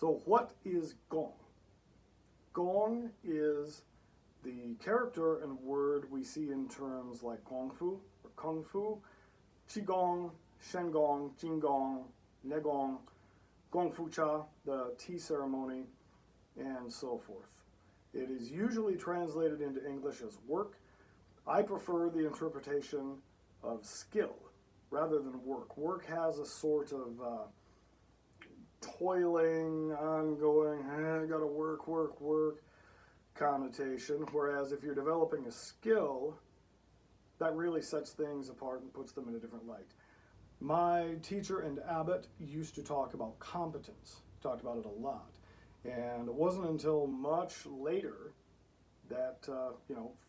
So what is Gōng? Gōng is the character and word we see in terms like Gong Fu or Kung Fu, Qigong, Shengong, Jingong, Negong, Gong Fu Cha, the tea ceremony, and so forth. It is usually translated into English as work. I prefer the interpretation of skill rather than work. Work has a sort of toiling, ongoing, I gotta work connotation, whereas if you're developing a skill, that really sets things apart and puts them in a different light. My teacher and abbot used to talk about competence, talked about it a lot, and it wasn't until much later that,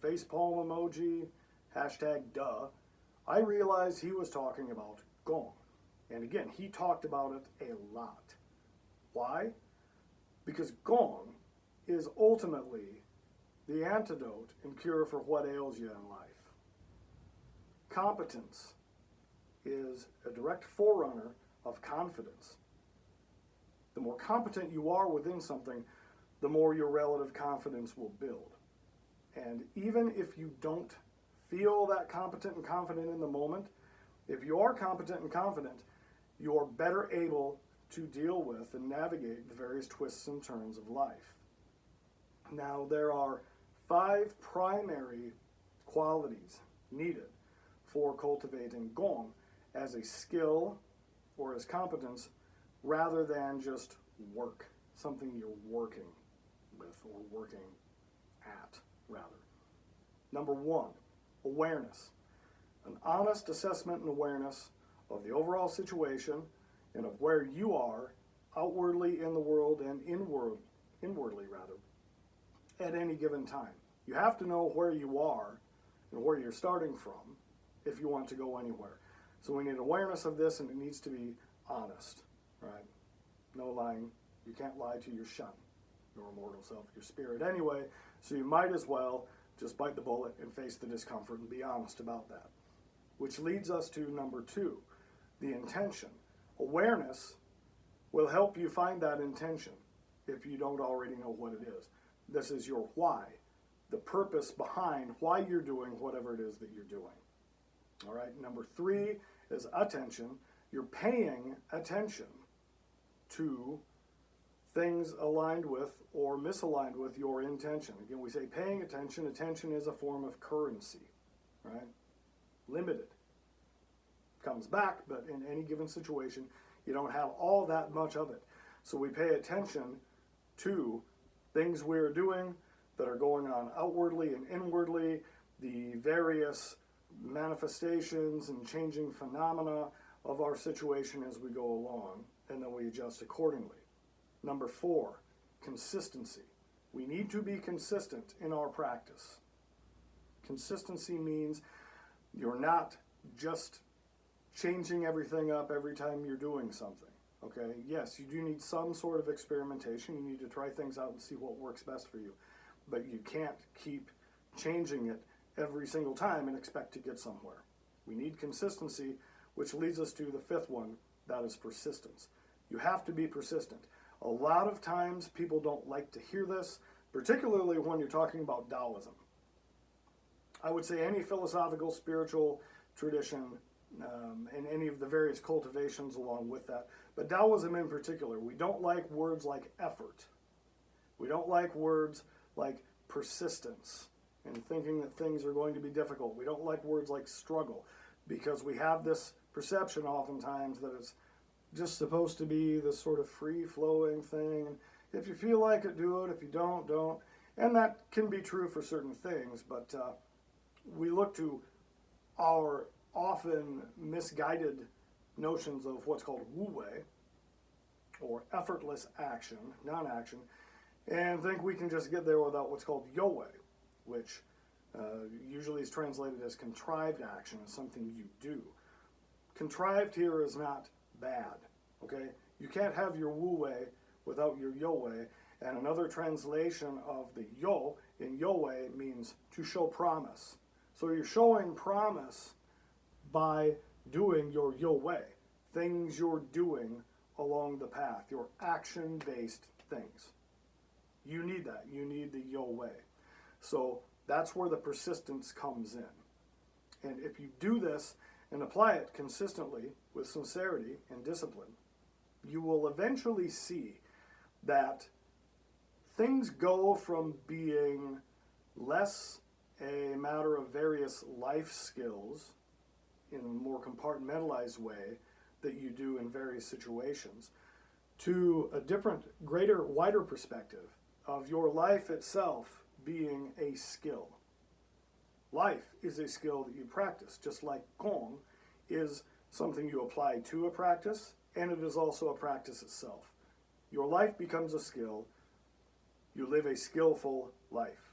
facepalm emoji, hashtag duh, I realized he was talking about Gōng. And again, he talked about it a lot. Why? Because Gōng is ultimately the antidote and cure for what ails you in life. Competence is a direct forerunner of confidence. The more competent you are within something, the more your relative confidence will build. And even if you don't feel that competent and confident in the moment, if you are competent and confident, you're better able to deal with and navigate the various twists and turns of life. Now, there are 5 primary qualities needed for cultivating Gōng as a skill or as competence rather than just work, something you're working with or working at, rather. Number 1, awareness. An honest assessment and awareness of the overall situation and of where you are outwardly in the world and inwardly rather, at any given time. You have to know where you are and where you're starting from if you want to go anywhere. So we need awareness of this, and it needs to be honest, right? No lying. You can't lie to your shun, your immortal self, your spirit anyway, so you might as well just bite the bullet and face the discomfort and be honest about that. Which leads us to number 2, the intention. Awareness will help you find that intention if you don't already know what it is. This is your why, the purpose behind why you're doing whatever it is that you're doing. All right, number 3 is attention. You're paying attention to things aligned with or misaligned with your intention. Again, we say paying attention. Attention is a form of currency, right? Limited. Comes back, but in any given situation, you don't have all that much of it. So we pay attention to things we're doing that are going on outwardly and inwardly, the various manifestations and changing phenomena of our situation as we go along, and then we adjust accordingly. Number 4, consistency. We need to be consistent in our practice. Consistency means you're not just changing everything up every time you're doing something, okay? Yes, you do need some sort of experimentation. You need to try things out and see what works best for you. But you can't keep changing it every single time and expect to get somewhere. We need consistency, which leads us to the 5th one, that is persistence. You have to be persistent. A lot of times people don't like to hear this, particularly when you're talking about Taoism. I would say any philosophical, spiritual tradition, and any of the various cultivations along with that. But Taoism in particular, we don't like words like effort. We don't like words like persistence and thinking that things are going to be difficult. We don't like words like struggle because we have this perception oftentimes that it's just supposed to be this sort of free-flowing thing. And if you feel like it, do it. If you don't, don't. And that can be true for certain things, but we look to our often misguided notions of what's called wu-wei, or effortless action, non-action, and think we can just get there without what's called yo-wei, which usually is translated as contrived action, as something you do. Contrived here is not bad, okay? You can't have your wu-wei without your yo-wei, and another translation of the yo in yo-wei means to show promise. So you're showing promise by doing your yo-wei. Things you're doing along the path, your action-based things. You need that. You need the yo way. So that's where the persistence comes in. And if you do this and apply it consistently with sincerity and discipline, you will eventually see that things go from being less a matter of various life skills in a more compartmentalized way that you do in various situations to a different, greater, wider perspective of your life itself being a skill. Life is a skill that you practice, just like Gōng is something you apply to a practice, and it is also a practice itself. Your life becomes a skill. You live a skillful life.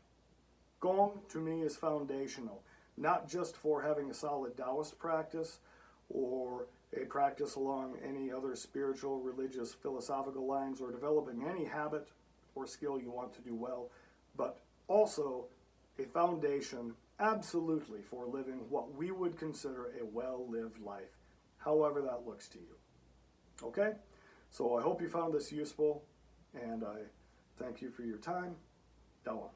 Gōng, to me, is foundational, not just for having a solid Taoist practice or a practice along any other spiritual, religious, philosophical lines, or developing any habit or skill you want to do well, but also a foundation absolutely for living what we would consider a well-lived life, however that looks to you. Okay? So I hope you found this useful, and I thank you for your time. Dao.